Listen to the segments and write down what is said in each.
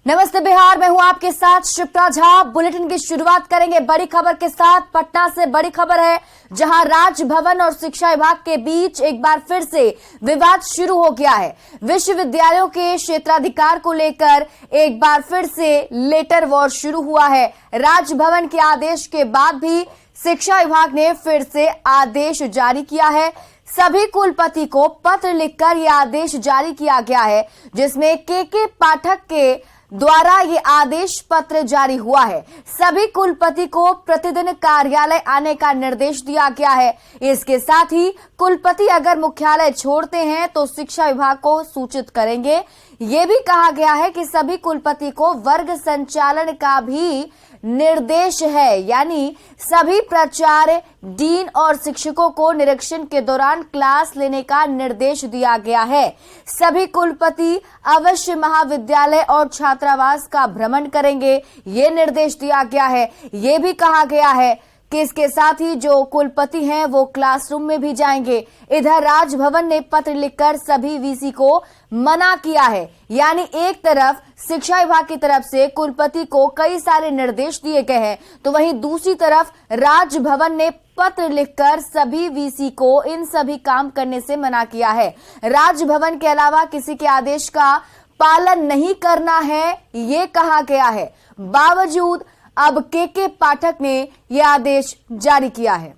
नमस्ते बिहार में हूं आपके साथ शिप्रा झा। बुलेटिन की शुरुआत करेंगे बड़ी खबर के साथ। पटना से बड़ी खबर है, जहां राजभवन और शिक्षा विभाग के बीच एक बार फिर से विवाद शुरू हो गया है। विश्वविद्यालयों के क्षेत्राधिकार को लेकर एक बार फिर से लेटर वॉर शुरू हुआ है। राजभवन के आदेश के बाद भी शिक्षा विभाग ने फिर से आदेश जारी किया है। सभी कुलपति को पत्र लिखकर यह आदेश जारी किया गया है, जिसमें के पाठक के द्वारा ये आदेश पत्र जारी हुआ है। सभी कुलपति को प्रतिदिन कार्यालय आने का निर्देश दिया गया है। इसके साथ ही कुलपति अगर मुख्यालय छोड़ते हैं तो शिक्षा विभाग को सूचित करेंगे। ये भी कहा गया है कि सभी कुलपति को वर्ग संचालन का भी निर्देश है, यानी सभी प्राचार्य, डीन और शिक्षकों को निरीक्षण के दौरान क्लास लेने का निर्देश दिया गया है। सभी कुलपति अवश्य महाविद्यालय और छात्रावास का भ्रमण करेंगे, ये निर्देश दिया गया है। ये भी कहा गया है कि इसके साथ ही जो कुलपति हैं वो क्लासरूम में भी जाएंगे। इधर राजभवन ने पत्र लिखकर सभी वीसी को मना किया है, यानी एक तरफ शिक्षा विभाग की तरफ से कुलपति को कई सारे निर्देश दिए गए हैं, तो वहीं दूसरी तरफ राजभवन ने पत्र लिखकर सभी वीसी को इन सभी काम करने से मना किया है। राजभवन के अलावा किसी के आदेश का पालन नहीं करना है, ये कहा गया है। बावजूद अब के पाठक ने यह आदेश जारी किया है।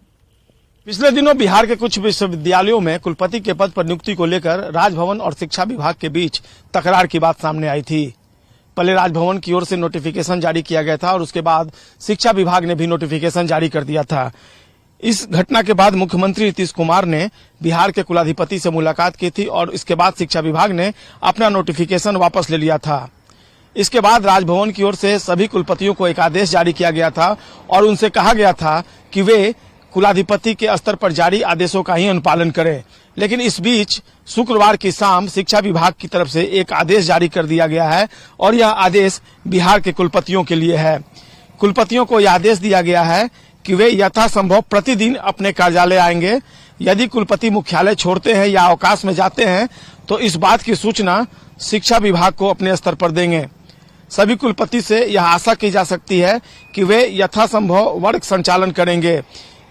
पिछले दिनों बिहार के कुछ विश्वविद्यालयों में कुलपति के पद पर नियुक्ति को लेकर राजभवन और शिक्षा विभाग के बीच तकरार की बात सामने आई थी। पहले राजभवन की ओर से नोटिफिकेशन जारी किया गया था और उसके बाद शिक्षा विभाग ने भी नोटिफिकेशन जारी कर दिया था। इस घटना के बाद मुख्यमंत्री नीतीश कुमार ने बिहार के कुलाधिपति से मुलाकात की थी और इसके बाद शिक्षा विभाग ने अपना नोटिफिकेशन वापस ले लिया था। इसके बाद राजभवन की ओर से सभी कुलपतियों को एक आदेश जारी किया गया था और उनसे कहा गया था कि वे कुलाधिपति के स्तर पर जारी आदेशों का ही अनुपालन करें। लेकिन इस बीच शुक्रवार की शाम शिक्षा विभाग की तरफ से एक आदेश जारी कर दिया गया है और यह आदेश बिहार के कुलपतियों के लिए है। कुलपतियों को यह आदेश दिया गया है कि वे यथासंभव प्रतिदिन अपने कार्यालय आएंगे। यदि कुलपति मुख्यालय छोड़ते हैं या अवकाश में जाते हैं तो इस बात की सूचना शिक्षा विभाग को अपने स्तर पर देंगे। सभी कुलपति से यह आशा की जा सकती है कि वे यथासंभव वर्ग संचालन करेंगे।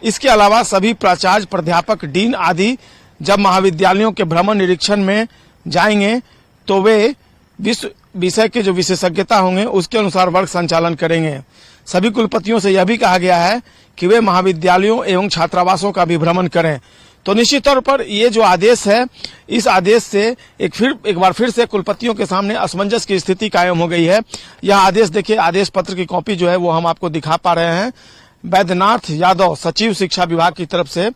इसके अलावा सभी प्राचार्य, प्राध्यापक, डीन आदि जब महाविद्यालयों के भ्रमण निरीक्षण में जाएंगे तो वे विषय के जो विशेषज्ञता होंगे उसके अनुसार वर्ग संचालन करेंगे। सभी कुलपतियों से यह भी कहा गया है कि वे महाविद्यालयों एवं छात्रावासों का भी भ्रमण करें। तो निश्चित तौर पर ये जो आदेश है, इस आदेश से एक बार फिर से कुलपतियों के सामने असमंजस की स्थिति कायम हो गई है। यह आदेश देखिए, आदेश पत्र की कॉपी जो है वो हम आपको दिखा पा रहे हैं। बैद्यनाथ यादव, सचिव शिक्षा विभाग की तरफ से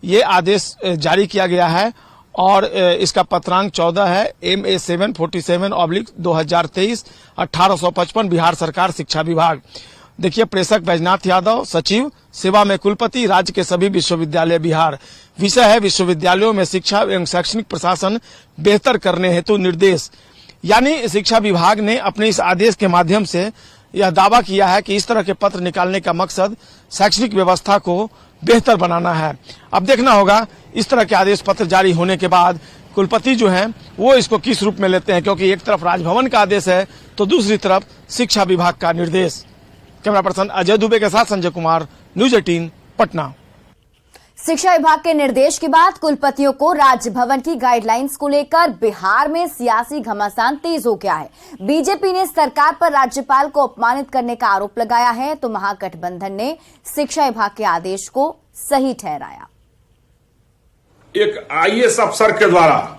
ये आदेश जारी किया गया है और इसका पत्रांक 14 है, MA 747/2023 1855 बिहार सरकार शिक्षा विभाग। देखिए, प्रेषक बैजनाथ यादव, सचिव सेवा में कुलपति, राज्य के सभी विश्वविद्यालय बिहार। विषय है विश्वविद्यालयों में शिक्षा एवं शैक्षणिक प्रशासन बेहतर करने हेतु निर्देश। यानी शिक्षा विभाग ने अपने इस आदेश के माध्यम से यह दावा किया है कि इस तरह के पत्र निकालने का मकसद शैक्षणिक व्यवस्था को बेहतर बनाना है। अब देखना होगा इस तरह के आदेश पत्र जारी होने के बाद कुलपति जो हैं वो इसको किस रूप में लेते हैं, क्योंकि एक तरफ राजभवन का आदेश है तो दूसरी तरफ शिक्षा विभाग का निर्देश। कैमरा पर्सन अजय दुबे के साथ संजय कुमार, न्यूज 18 पटना। शिक्षा विभाग के निर्देश के बाद कुलपतियों को राजभवन की गाइडलाइंस को लेकर बिहार में सियासी घमासान तेज हो गया है। बीजेपी ने सरकार पर राज्यपाल को अपमानित करने का आरोप लगाया है, तो महागठबंधन ने शिक्षा विभाग के आदेश को सही ठहराया। एक IAS अफसर के द्वारा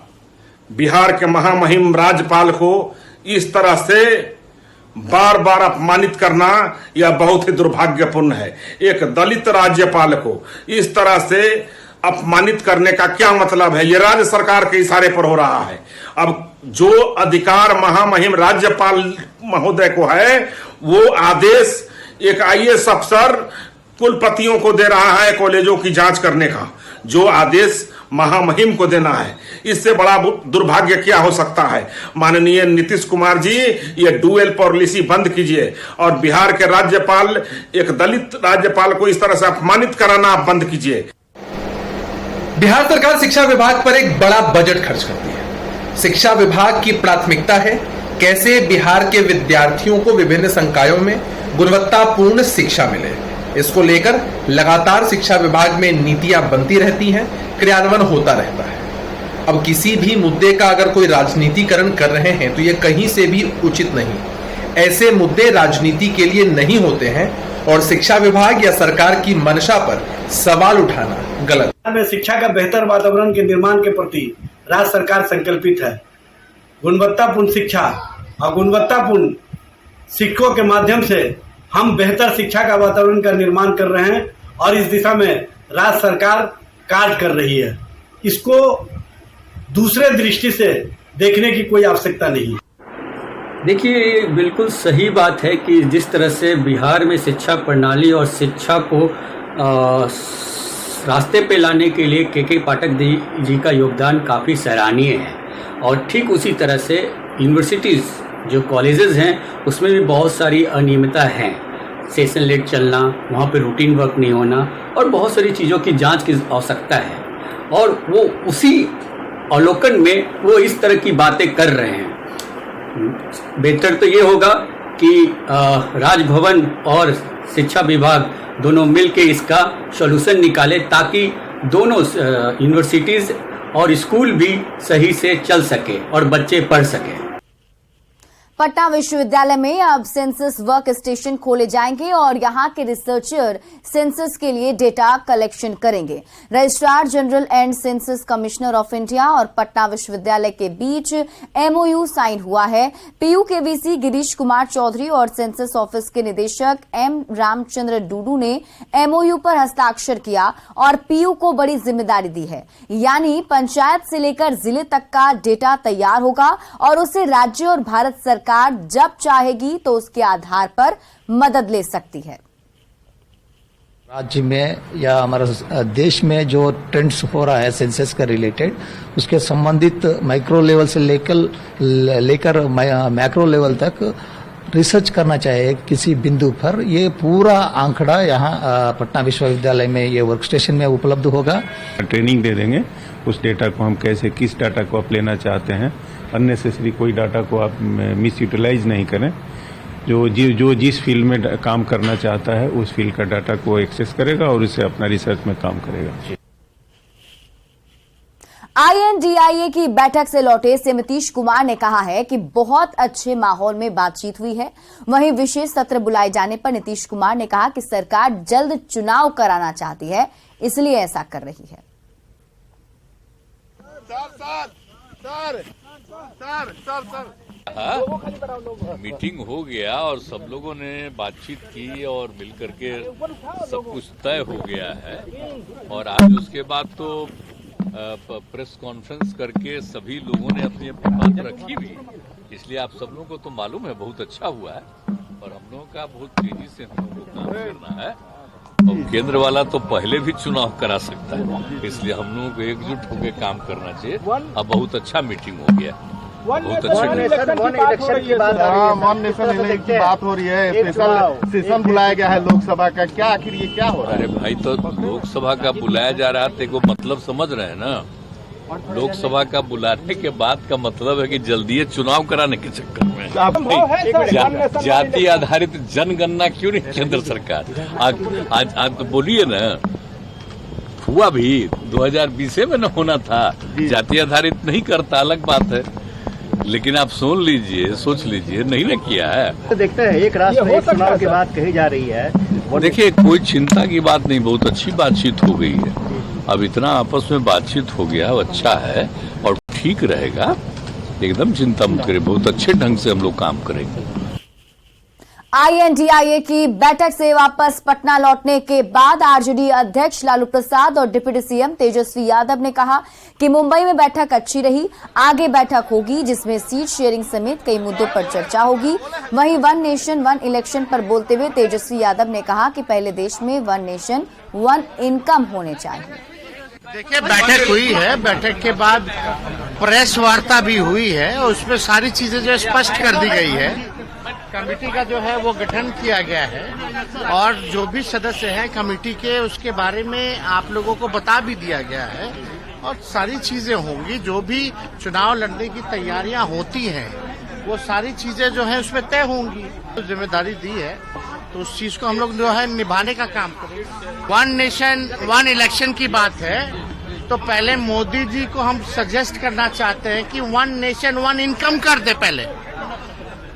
बिहार के महामहिम राज्यपाल को इस तरह से बार बार अपमानित करना यह बहुत ही दुर्भाग्यपूर्ण है। एक दलित राज्यपाल को इस तरह से अपमानित करने का क्या मतलब है? यह राज्य सरकार के इशारे पर हो रहा है। अब जो अधिकार महामहिम राज्यपाल महोदय को है वो आदेश एक IAS अफसर कुलपतियों को दे रहा है कॉलेजों की जांच करने का, जो आदेश महामहिम को देना है। इससे बड़ा दुर्भाग्य क्या हो सकता है? माननीय नीतीश कुमार जी, ये डुअल पॉलिसी बंद कीजिए और बिहार के राज्यपाल, एक दलित राज्यपाल को इस तरह से अपमानित कराना बंद कीजिए। बिहार सरकार शिक्षा विभाग पर एक बड़ा बजट खर्च करती है। शिक्षा विभाग की प्राथमिकता है कैसे बिहार के विद्यार्थियों को विभिन्न संकायों में गुणवत्तापूर्ण शिक्षा मिले, इसको लेकर लगातार शिक्षा विभाग में नीतियां बनती रहती हैं, क्रियान्वयन होता रहता है। अब किसी भी मुद्दे का अगर कोई राजनीतिकरण कर रहे हैं तो ये कहीं से भी उचित नहीं। ऐसे मुद्दे राजनीति के लिए नहीं होते हैं और शिक्षा विभाग या सरकार की मंशा पर सवाल उठाना गलत। में शिक्षा का बेहतर वातावरण के निर्माण के प्रति राज्य सरकार संकल्पित है। गुणवत्तापूर्ण शिक्षा और गुणवत्तापूर्ण शिक्षकों के माध्यम से हम बेहतर शिक्षा का वातावरण का निर्माण कर रहे हैं और इस दिशा में राज्य सरकार कार्य कर रही है। इसको दूसरे दृष्टि से देखने की कोई आवश्यकता नहीं है। देखिए, बिल्कुल सही बात है कि जिस तरह से बिहार में शिक्षा प्रणाली और शिक्षा को रास्ते पे लाने के लिए के पाठक जी का योगदान काफ़ी सराहनीय है। और ठीक उसी तरह से यूनिवर्सिटीज़ जो कॉलेजेस हैं उसमें भी बहुत सारी अनियमितता हैं। सेशन लेट चलना, वहाँ पे रूटीन वर्क नहीं होना और बहुत सारी चीज़ों की जांच की आवश्यकता है। और वो उसी अवलोकन में वो इस तरह की बातें कर रहे हैं। बेहतर तो ये होगा कि राजभवन और शिक्षा विभाग दोनों मिलके इसका सॉल्यूशन निकाले ताकि दोनों यूनिवर्सिटीज़ और स्कूल भी सही से चल सके और बच्चे पढ़ सकें। पटना विश्वविद्यालय में अब सेंसस वर्क स्टेशन खोले जाएंगे और यहां के रिसर्चर सेंसस के लिए डेटा कलेक्शन करेंगे। Registrar general and census commissioner of India और पटना विश्वविद्यालय के बीच एमओयू साइन हुआ है। पीयू के वीसी गिरीश कुमार चौधरी और सेंसस ऑफिस के निदेशक एम रामचंद्र डूडू ने एमओयू पर हस्ताक्षर किया और पीयू को बड़ी जिम्मेदारी दी है, यानी पंचायत से लेकर जिले तक का डेटा तैयार होगा और उसे राज्य और भारत सरकार जब चाहेगी तो उसके आधार पर मदद ले सकती है। राज्य में या हमारा देश में जो ट्रेंड्स हो रहा है सेंसस का रिलेटेड, उसके संबंधित माइक्रो लेवल से लेकर मैक्रो लेवल तक रिसर्च करना चाहिए किसी बिंदु पर। ये पूरा आंकड़ा यहाँ पटना विश्वविद्यालय में ये वर्क स्टेशन में उपलब्ध होगा। ट्रेनिंग दे देंगे उस डेटा को, हम कैसे किस डाटा को आप लेना चाहते हैं, अननेसेसरी कोई डाटा को आप मिस यूटिलाइज नहीं करें। जो जिस फील्ड में काम करना चाहता है उस फील्ड का डाटा को एक्सेस करेगा और उससे अपना रिसर्च में काम करेगा। INDIA की बैठक से लौटे से नीतीश कुमार ने कहा है कि बहुत अच्छे माहौल में बातचीत हुई है। वहीं विशेष सत्र बुलाए जाने पर नीतीश कुमार ने कहा कि सरकार जल्द चुनाव कराना चाहती है, इसलिए ऐसा कर रही है। मीटिंग हो गया और सब लोगों ने बातचीत की और मिलकर के सब कुछ तय हो गया है। और आज उसके बाद तो प्रेस कॉन्फ्रेंस करके सभी लोगों ने अपनी अपनी बात रखी भी, इसलिए आप सब लोगों को तो मालूम है बहुत अच्छा हुआ है। और हम लोगों का बहुत तेजी से हम लोगों को काम करना है और केंद्र वाला तो पहले भी चुनाव करा सकता है, इसलिए हम लोगों को एकजुट होकर काम करना चाहिए। अब बहुत अच्छा मीटिंग हो गया, बहुत अच्छी इलेक्शन की बात हो रही है। स्पेशल सेशन बुलाया गया है लोकसभा का, क्या आखिर ये क्या हो रहा है? अरे भाई, तो लोकसभा का बुलाया जा रहा है तो मतलब समझ रहे हैं ना। लोकसभा का बुलाने के बाद का मतलब है कि जल्दी चुनाव कराने के चक्कर में जाति आधारित जनगणना क्यों नहीं केंद्र सरकार आज तो बोलिए ना, हुआ भी 2020 में न होना था। जाति आधारित नहीं करता, अलग बात है, लेकिन आप सुन लीजिए, सोच लीजिए, नहीं ना किया है। तो देखते हैं एक राष्ट्र में एक चुनाव की बात कही जा रही है। देखिए, कोई चिंता की बात नहीं, बहुत अच्छी बातचीत हो गई है। अब इतना आपस में बातचीत हो गया, अच्छा है और ठीक रहेगा, एकदम चिंता मत करें, बहुत अच्छे ढंग से हम लोग काम करेंगे। INDIA की बैठक से वापस पटना लौटने के बाद आरजेडी अध्यक्ष लालू प्रसाद और डिप्टी सीएम तेजस्वी यादव ने कहा कि मुंबई में बैठक अच्छी रही, आगे बैठक होगी जिसमें सीट शेयरिंग समेत कई मुद्दों पर चर्चा होगी। वहीं वन नेशन वन इलेक्शन पर बोलते हुए तेजस्वी यादव ने कहा कि पहले देश में वन नेशन वन इनकम होने चाहिए। देखिए, बैठक हुई है, बैठक के बाद प्रेस वार्ता भी हुई है और उसमें सारी चीजें जो स्पष्ट कर दी गई है। कमेटी का जो है वो गठन किया गया है और जो भी सदस्य हैं कमेटी के, उसके बारे में आप लोगों को बता भी दिया गया है और सारी चीजें होंगी। जो भी चुनाव लड़ने की तैयारियां होती हैं वो सारी चीजें जो है उसमें तय होंगी। तो जिम्मेदारी दी है तो उस चीज को हम लोग जो है निभाने का काम करेंगे। 1 नेशन 1 इलेक्शन की बात है तो पहले मोदी जी को हम सजेस्ट करना चाहते हैं कि 1 नेशन 1 इनकम कर दे पहले,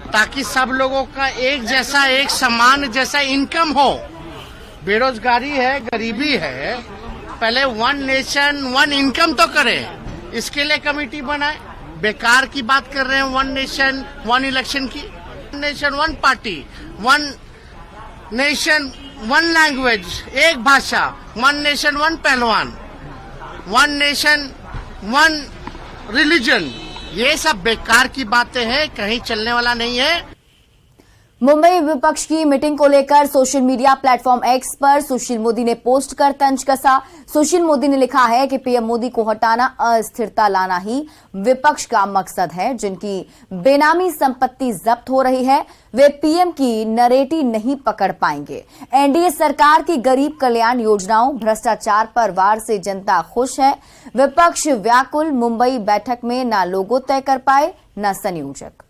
ताकि सब लोगों का एक जैसा एक समान जैसा इनकम हो। बेरोजगारी है, गरीबी है, पहले 1 नेशन 1 इनकम तो करे, इसके लिए कमेटी बनाए। बेकार की बात कर रहे हैं 1 नेशन 1 इलेक्शन की। 1 नेशन 1 पार्टी, 1 नेशन 1 लैंग्वेज, एक भाषा, 1 नेशन 1 पहलवान, 1 नेशन 1 रिलीजन, ये सब बेकार की बातें हैं, कहीं चलने वाला नहीं है। मुंबई विपक्ष की मीटिंग को लेकर सोशल मीडिया प्लेटफॉर्म एक्स पर सुशील मोदी ने पोस्ट कर तंज कसा। सुशील मोदी ने लिखा है कि पीएम मोदी को हटाना, अस्थिरता लाना ही विपक्ष का मकसद है। जिनकी बेनामी संपत्ति जब्त हो रही है वे पीएम की नरेटी नहीं पकड़ पाएंगे। एनडीए सरकार की गरीब कल्याण योजनाओं, भ्रष्टाचार पर वार से जनता खुश है। विपक्ष व्याकुल, मुंबई बैठक में न लोगो तय कर पाए न संयोजक।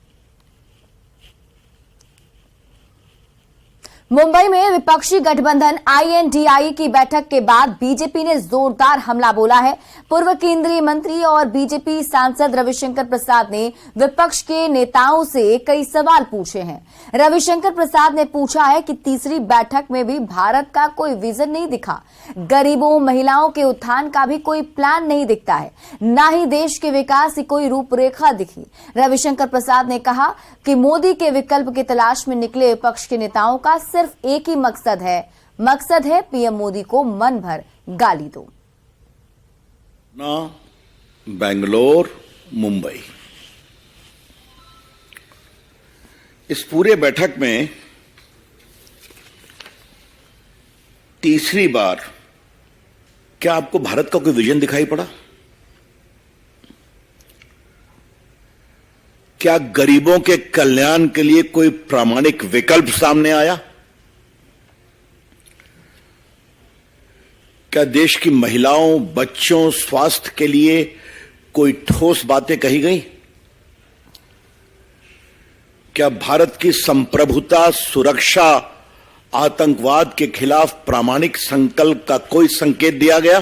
मुंबई में विपक्षी गठबंधन आईएनडीआई की बैठक के बाद बीजेपी ने जोरदार हमला बोला है। पूर्व केंद्रीय मंत्री और बीजेपी सांसद रविशंकर प्रसाद ने विपक्ष के नेताओं से कई सवाल पूछे हैं। रविशंकर प्रसाद ने पूछा है कि तीसरी बैठक में भी भारत का कोई विजन नहीं दिखा, गरीबों महिलाओं के उत्थान का भी कोई प्लान नहीं दिखता है, न ही देश के विकास की कोई रूपरेखा दिखी। रविशंकर प्रसाद ने कहा कि मोदी के विकल्प की तलाश में निकले विपक्ष के नेताओं का सिर्फ एक ही मकसद है पीएम मोदी को मन भर गाली दो। बेंगलोर, मुंबई, इस पूरे बैठक में तीसरी बार क्या आपको भारत का कोई विजन दिखाई पड़ा? क्या गरीबों के कल्याण के लिए कोई प्रामाणिक विकल्प सामने आया? क्या देश की महिलाओं, बच्चों, स्वास्थ्य के लिए कोई ठोस बातें कही गई? क्या भारत की संप्रभुता, सुरक्षा, आतंकवाद के खिलाफ प्रामाणिक संकल्प का कोई संकेत दिया गया?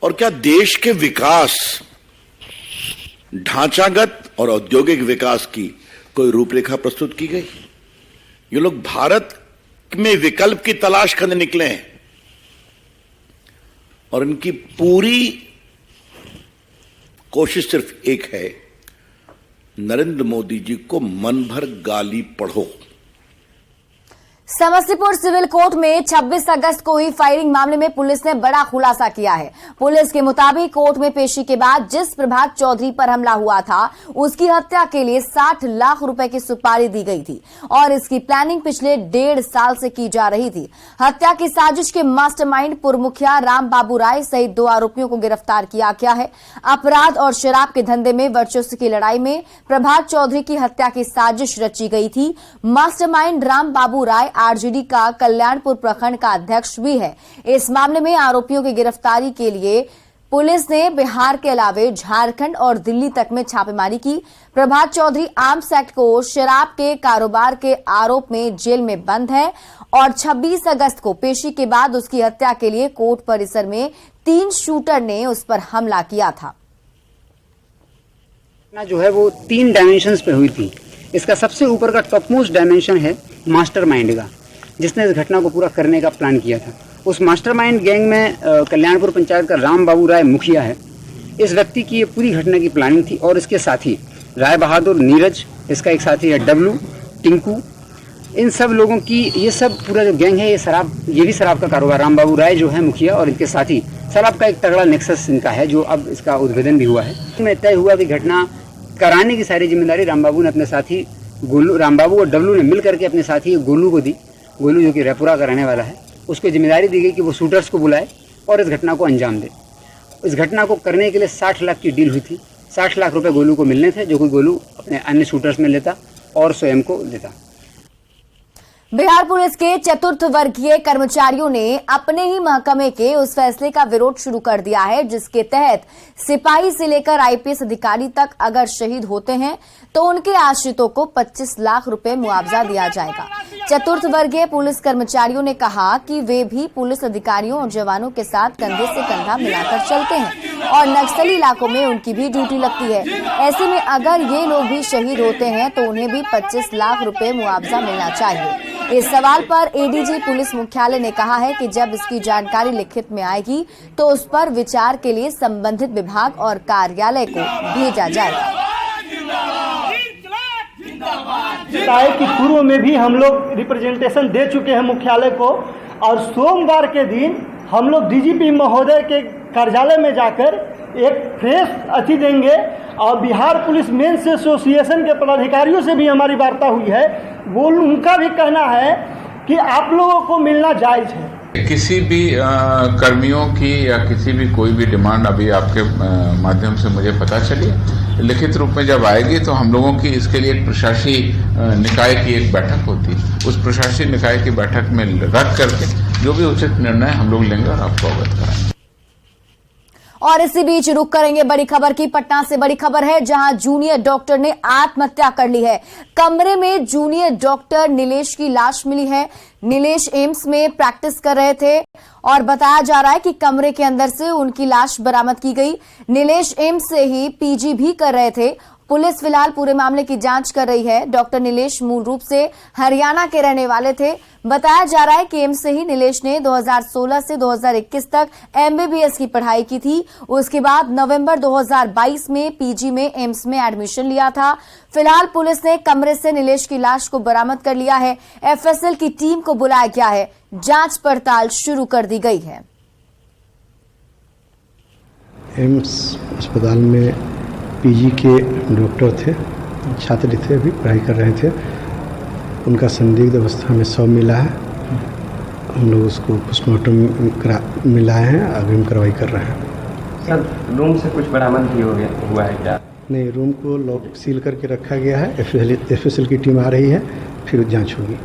और क्या देश के विकास, ढांचागत और औद्योगिक विकास की कोई रूपरेखा प्रस्तुत की गई? ये लोग भारत में विकल्प की तलाश करने निकले हैं और इनकी पूरी कोशिश सिर्फ एक है, नरेंद्र मोदी जी को मन भर गाली पढ़ो। समस्तीपुर सिविल कोर्ट में 26 अगस्त को हुई फायरिंग मामले में पुलिस ने बड़ा खुलासा किया है। पुलिस के मुताबिक कोर्ट में पेशी के बाद जिस प्रभात चौधरी पर हमला हुआ था उसकी हत्या के लिए 60 लाख रुपए की सुपारी दी गई थी और इसकी प्लानिंग पिछले 1.5 साल से की जा रही थी। हत्या की साजिश के मास्टरमाइंड पूर्व मुखिया राम बाबू राय सहित 2 आरोपियों को गिरफ्तार किया गया है। अपराध और शराब के धंधे में वर्चस्व की लड़ाई में प्रभात चौधरी की हत्या की साजिश रची गई थी। मास्टरमाइंड राम बाबू राय आरजेडी का कल्याणपुर प्रखंड का अध्यक्ष भी है। इस मामले में आरोपियों की गिरफ्तारी के लिए पुलिस ने बिहार के अलावे झारखंड और दिल्ली तक में छापेमारी की। प्रभात चौधरी आर्म्स एक्ट को शराब के कारोबार के आरोप में जेल में बंद है और 26 अगस्त को पेशी के बाद उसकी हत्या के लिए कोर्ट परिसर में 3 शूटर ने उस पर हमला किया था। जो है वो 3 डायमेंशंस पे हुई थी। इसका सबसे ऊपर का टॉप मोस्ट डायमेंशन है मास्टरमाइंड का, जिसने इस घटना को पूरा करने का प्लान किया था। उस मास्टरमाइंड गैंग में कल्याणपुर पंचायत का राम बाबू राय मुखिया है। इस व्यक्ति की ये पूरी घटना की प्लानिंग थी और इसके साथी राय बहादुर, नीरज, इसका एक साथी है डब्लू, टिंकू, इन सब लोगों की ये सब पूरा जो गैंग है ये भी शराब का कारोबार। राम बाबू राय जो है मुखिया और इनके साथी, शराब का एक तगड़ा नेक्सस इनका है जो अब इसका उद्भेदन भी हुआ है। इसमें तय हुआ कि घटना कराने की सारी जिम्मेदारी रामबाबू ने अपने साथी गोलू, रामबाबू और डब्लू ने मिल करके अपने साथी गोलू को दी। गोलू जो कि रेपुरा का रहने वाला है, उसको जिम्मेदारी दी गई कि वो शूटर्स को बुलाए और इस घटना को अंजाम दे। इस घटना को करने के लिए 60 लाख की डील हुई थी। 60 लाख रुपए गोलू को मिलने थे, जो कि गोलू अपने अन्य शूटर्स में लेता और स्वयं को देता। बिहार पुलिस के चतुर्थ वर्गीय कर्मचारियों ने अपने ही महकमे के उस फैसले का विरोध शुरू कर दिया है जिसके तहत सिपाही से लेकर आईपीएस अधिकारी तक अगर शहीद होते हैं तो उनके आश्रितों को 25 लाख रुपए मुआवजा दिया जाएगा। चतुर्थ वर्गीय पुलिस कर्मचारियों ने कहा कि वे भी पुलिस अधिकारियों और जवानों के साथ कंधे से कंधा मिलाकर चलते हैं और नक्सली इलाकों में उनकी भी ड्यूटी लगती है। ऐसे में अगर ये लोग भी शहीद होते हैं तो उन्हें भी 25 लाख रुपए मुआवजा मिलना चाहिए। इस सवाल पर एडीजी पुलिस मुख्यालय ने कहा है कि जब इसकी जानकारी लिखित में आएगी तो उस पर विचार के लिए संबंधित विभाग और कार्यालय को भेजा जाएगा। कि पूर्व में भी हम लोग रिप्रेजेंटेशन दे चुके हैं मुख्यालय को और सोमवार के दिन हम लोग डीजीपी महोदय के कार्यालय में जाकर एक फ्रेश अथी देंगे और बिहार पुलिस मेंस एसोसिएशन के पदाधिकारियों से भी हमारी वार्ता हुई है। वो उनका भी कहना है कि आप लोगों को मिलना जायज है। किसी भी कर्मियों की या किसी भी कोई भी डिमांड अभी आपके माध्यम से मुझे पता चली, लिखित रूप में जब आएगी तो हम लोगों की इसके लिए एक प्रशासकीय निकाय की एक बैठक होती है। उस प्रशासकीय निकाय की बैठक में रख करके जो भी उचित निर्णय हम लोग लेंगे और आपको अवगत कराएंगे। और इसी बीच रुक करेंगे बड़ी खबर की। पटना से बड़ी खबर है जहां जूनियर डॉक्टर ने आत्महत्या कर ली है। कमरे में जूनियर डॉक्टर नीलेश की लाश मिली है। नीलेश एम्स में प्रैक्टिस कर रहे थे और बताया जा रहा है कि कमरे के अंदर से उनकी लाश बरामद की गई। नीलेश एम्स से ही पीजी भी कर रहे थे। पुलिस फिलहाल पूरे मामले की जांच कर रही है। डॉक्टर नीलेश मूल रूप से हरियाणा के रहने वाले थे। बताया जा रहा है कि एम्स से ही नीलेश ने 2016 से 2021 तक एमबीबीएस की पढ़ाई की थी। उसके बाद नवंबर 2022 में पीजी में एम्स में एडमिशन लिया था। फिलहाल पुलिस ने कमरे से नीलेश की लाश को बरामद कर लिया है। एफएसएल की टीम को बुलाया गया है। जांच पड़ताल शुरू कर दी गई है। एम्स अस्पताल में पीजी के डॉक्टर थे, छात्र थे, अभी पढ़ाई कर रहे थे। उनका संदिग्ध अवस्था में शव मिला है। हम लोग उसको पोस्टमार्टम में लाए हैं, अग्रिम कार्रवाई कर रहे हैं। सर, रूम से कुछ बरामद भी हुआ है क्या? नहीं, रूम को लॉक सील करके रखा गया है। एफएसएल की टीम आ रही है, फिर जांच होगी।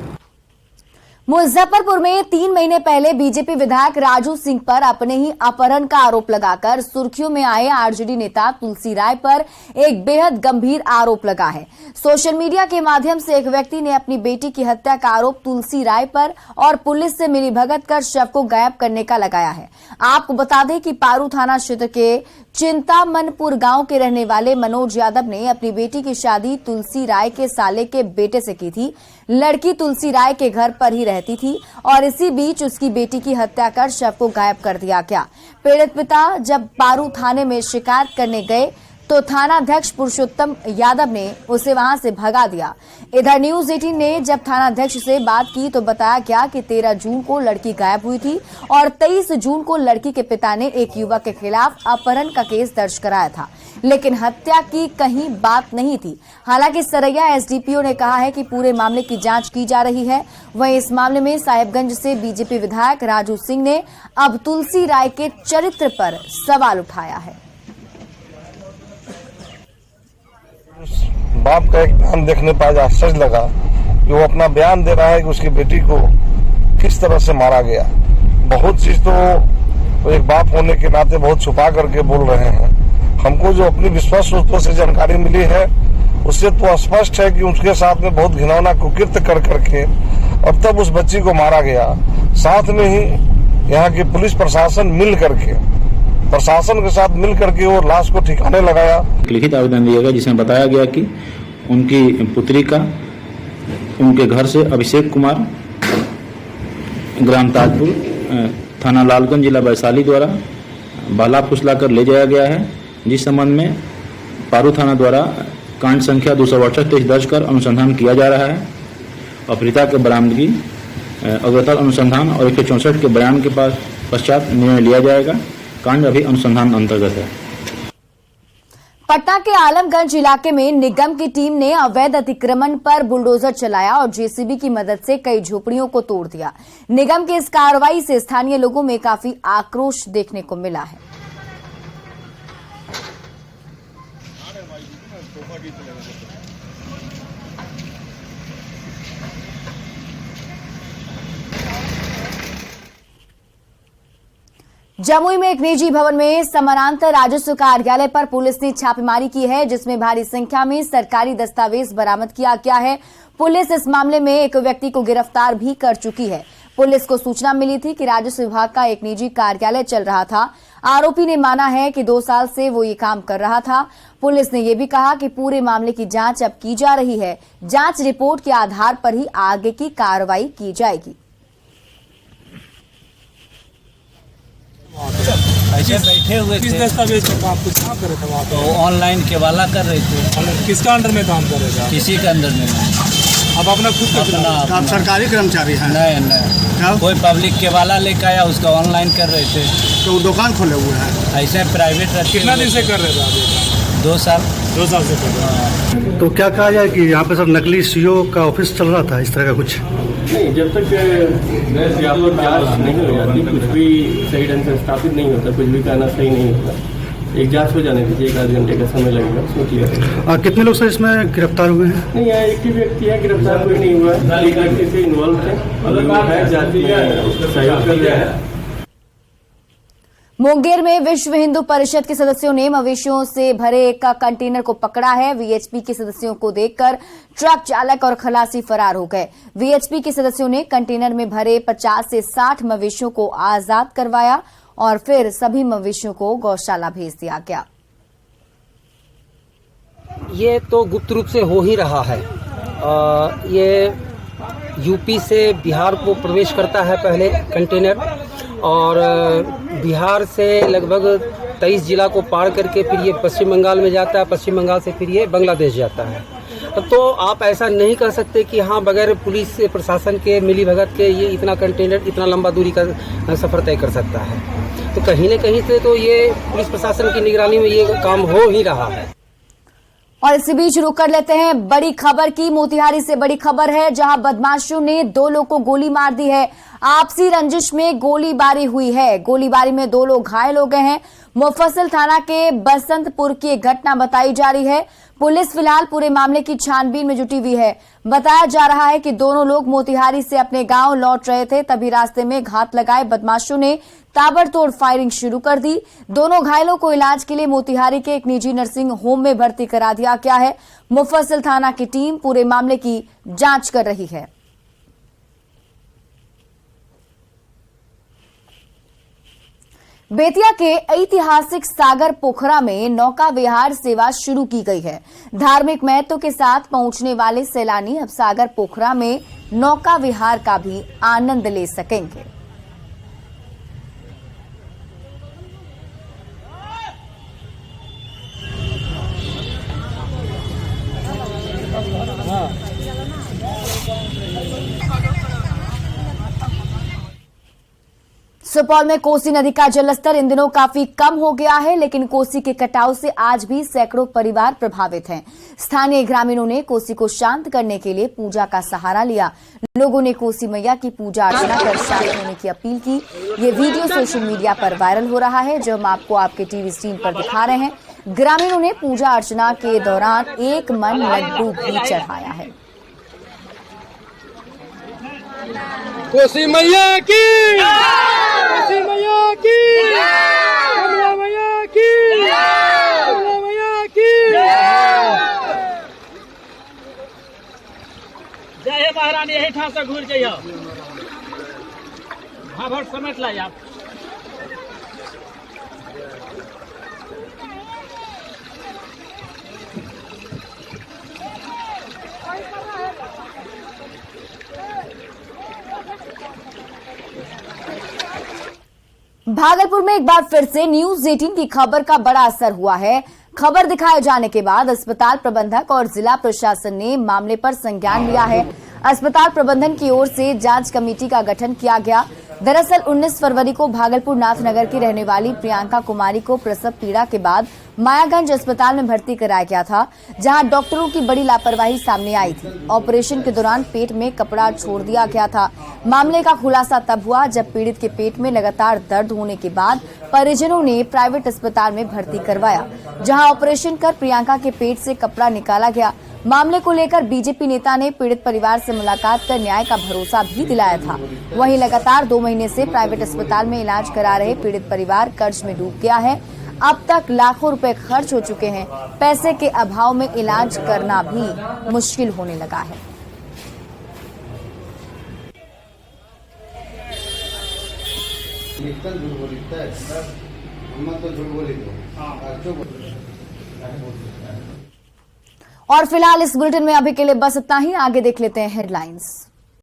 मुजफ्फरपुर में 3 महीने पहले बीजेपी विधायक राजू सिंह पर अपने ही अपहरण का आरोप लगाकर सुर्खियों में आए आरजेडी नेता तुलसी राय पर एक बेहद गंभीर आरोप लगा है। सोशल मीडिया के माध्यम से एक व्यक्ति ने अपनी बेटी की हत्या का आरोप तुलसी राय पर और पुलिस से मिलीभगत कर शव को गायब करने का लगाया है। आपको बता दें कि पारू थाना क्षेत्र के चिंतामनपुर गांव के रहने वाले मनोज यादव ने अपनी बेटी की शादी तुलसी राय के साले के बेटे से की थी। लड़की तुलसी राय के घर पर ही रहती थी और इसी बीच उसकी बेटी की हत्या कर शव को गायब कर दिया गया। पीड़ित पिता जब पारू थाने में शिकायत करने गए तो थानाध्यक्ष पुरुषोत्तम यादव ने उसे वहां से भगा दिया। इधर न्यूज 18 ने जब थानाध्यक्ष से बात की तो बताया गया कि 13 जून को लड़की गायब हुई थी और 23 जून को लड़की के पिता ने एक युवक के खिलाफ अपहरण का केस दर्ज कराया था, लेकिन हत्या की कहीं बात नहीं थी। हालांकि सरैया एसडीपीओ ने कहा है कि पूरे मामले की जांच की जा रही है। वहीं इस मामले में साहिबगंज से बीजेपी विधायक राजू सिंह ने अब तुलसी राय के चरित्र पर सवाल उठाया है। बाप का एक बयान देखने पर आज आश्चर्य लगा कि वो अपना बयान दे रहा है कि उसकी बेटी को किस तरह से मारा गया। बहुत चीज तो एक बाप होने के नाते बहुत छुपा करके बोल रहे हैं। हमको जो अपनी विश्वास सूत्रों से जानकारी मिली है उससे तो स्पष्ट है कि उसके साथ में बहुत घिनौना कुकृत्य कर करके अब तक उस बच्ची को मारा गया। साथ में ही यहाँ की पुलिस प्रशासन मिल करके के साथ मिल करके वो लाश को ठिकाने लगाया। लिखित आवेदन दिया गया जिसमें बताया गया कि उनकी पुत्री का उनके घर से अभिषेक कुमार ग्राम ताजपुर थाना लालगंज जिला वैशाली द्वारा बाला फुसला कर ले जाया गया है, जिस संबंध में पारू थाना द्वारा कांड संख्या 268 दर्ज कर अनुसंधान किया जा रहा है। अपहृता के बरामदगी अग्रतर अनुसंधान और 164 के बयान के पश्चात निर्णय लिया जाएगा। कांड अभी अनुसंधान अंतर्गत है। पटना के आलमगंज इलाके में निगम की टीम ने अवैध अतिक्रमण पर बुलडोजर चलाया और जेसीबी की मदद से कई झोपड़ियों को तोड़ दिया। निगम की इस कार्रवाई से स्थानीय लोगों में काफी आक्रोश देखने को मिला है। जमुई में एक निजी भवन में समानांतर राजस्व कार्यालय पर पुलिस ने छापेमारी की है, जिसमें भारी संख्या में सरकारी दस्तावेज बरामद किया गया है। पुलिस इस मामले में एक व्यक्ति को गिरफ्तार भी कर चुकी है। पुलिस को सूचना मिली थी कि राजस्व विभाग का एक निजी कार्यालय चल रहा था। आरोपी ने माना है कि 2 साल से वो ये काम कर रहा था। पुलिस ने ये भी कहा कि पूरे मामले की जांच अब की जा रही है। जांच रिपोर्ट के आधार पर ही आगे की कार्रवाई की जाएगी। ऐसे बैठे हुए थे। किस दस्तावेज का काम कुछ काम कर रहे थे वहाँ पे? तो ऑनलाइन केवाला कर रहे थे। किसका अंडर में काम कर रहे थे? किसी के अंडर में नहीं। अब अपना खुद का आप सरकारी कर्मचारी हैं? नहीं, कोई पब्लिक केवाला लेकर आया, उसका ऑनलाइन कर रहे थे। तो दुकान खोले हुए हैं? ऐसे प्राइवेट रहते। कितना दिन से कर रहे थे आप? 2 साल। 2 साल से कर रहे हैं। तो क्या कहा जाए कि यहाँ पे सर नकली सीओ का ऑफिस चल रहा था, इस तरह का कुछ? नहीं, जब तक जांच नहीं हो जाती, कुछ भी सही ढंग से स्थापित नहीं होता, कुछ भी कहना सही नहीं होता। एक जांच हो जाने दीजिए, 1 आध घंटे का समय लगेगा, उसमें क्लियर। कितने लोग सर इसमें गिरफ्तार हुए हैं? नहीं, यहाँ एक ही व्यक्ति है, गिरफ्तार कोई नहीं हुआ है। एक व्यक्ति से इन्वॉल्व थे, जांच में सहयोग कर रहे हैं। मुंगेर में विश्व हिंदू परिषद के सदस्यों ने मवेशियों से भरे एक कंटेनर को पकड़ा है। वीएचपी के सदस्यों को देखकर ट्रक चालक और खलासी फरार हो गए। वीएचपी के सदस्यों ने कंटेनर में भरे 50 से 60 मवेशियों को आजाद करवाया और फिर सभी मवेशियों को गौशाला भेज दिया गया। ये तो गुप्त रूप से हो ही रहा है। ये यूपी से बिहार को प्रवेश करता है पहले कंटेनर, और बिहार से लगभग 23 जिला को पार करके फिर ये पश्चिम बंगाल में जाता है। पश्चिम बंगाल से फिर ये बांग्लादेश जाता है। तो आप ऐसा नहीं कर सकते कि हाँ बगैर पुलिस प्रशासन के मिलीभगत के ये इतना कंटेनर इतना लंबा दूरी का सफ़र तय कर सकता है। तो कहीं न कहीं से तो ये पुलिस प्रशासन की निगरानी में ये काम हो ही रहा है। और इसी बीच रुक कर लेते हैं बड़ी खबर की। मोतिहारी से बड़ी खबर है, जहां बदमाशों ने 2 लोग को गोली मार दी है। आपसी रंजिश में गोलीबारी हुई है। गोलीबारी में 2 लोग घायल हो गए हैं। मुफस्सिल थाना के बसंतपुर की एक घटना बताई जा रही है। पुलिस फिलहाल पूरे मामले की छानबीन में जुटी हुई है। बताया जा रहा है कि दोनों लोग मोतिहारी से अपने गांव लौट रहे थे, तभी रास्ते में घात लगाए बदमाशों ने ताबड़तोड़ फायरिंग शुरू कर दी। दोनों घायलों को इलाज के लिए मोतिहारी के एक निजी नर्सिंग होम में भर्ती करा दिया गया है। मुफस्सिल थाना की टीम पूरे मामले की जांच कर रही है। बेतिया के ऐतिहासिक सागर पोखरा में नौका विहार सेवा शुरू की गई है। धार्मिक महत्व के साथ पहुंचने वाले सैलानी अब सागर पोखरा में नौका विहार का भी आनंद ले सकेंगे। सुपौल में कोसी नदी का जलस्तर इन दिनों काफी कम हो गया है, लेकिन कोसी के कटाव से आज भी सैकड़ों परिवार प्रभावित हैं। स्थानीय ग्रामीणों ने कोसी को शांत करने के लिए पूजा का सहारा लिया। लोगों ने कोसी मैया की पूजा अर्चना कर शांत होने की अपील की। ये वीडियो सोशल मीडिया पर वायरल हो रहा है, जो हम आपको आपके टीवी स्क्रीन पर दिखा रहे हैं। ग्रामीणों ने पूजा अर्चना के दौरान 1 मन लड्डू भी चढ़ाया है। कोसी मैया की, कोसी मैया की, कमला मैया की, कमला मैया की। जय महारानी, यही ठाम से घूर जाइए। भाभर समेट लाई आप। भागलपुर में एक बार फिर से न्यूज 18 की खबर का बड़ा असर हुआ है। खबर दिखाए जाने के बाद अस्पताल प्रबंधक और जिला प्रशासन ने मामले पर संज्ञान लिया है। अस्पताल प्रबंधन की ओर से जांच कमेटी का गठन किया गया। दरअसल 19 फरवरी को भागलपुर नाथनगर की रहने वाली प्रियंका कुमारी को प्रसव पीड़ा के बाद मायागंज अस्पताल में भर्ती कराया गया था, जहां डॉक्टरों की बड़ी लापरवाही सामने आई थी। ऑपरेशन के दौरान पेट में कपड़ा छोड़ दिया गया था। मामले का खुलासा तब हुआ जब पीड़ित के पेट में लगातार दर्द होने के बाद परिजनों ने प्राइवेट अस्पताल में भर्ती करवाया, जहां ऑपरेशन कर प्रियंका के पेट से कपड़ा निकाला गया। मामले को लेकर बीजेपी नेता ने पीड़ित परिवार से मुलाकात कर न्याय का भरोसा भी दिलाया था। वहीं लगातार 2 महीने से प्राइवेट अस्पताल में इलाज करा रहे पीड़ित परिवार कर्ज में डूब गया है। अब तक लाखों रुपए खर्च हो चुके हैं। पैसे के अभाव में इलाज करना भी मुश्किल होने लगा है। और फिलहाल इस बुलेटिन में अभी के लिए बस इतना ही। आगे देख लेते हैं हेडलाइंस।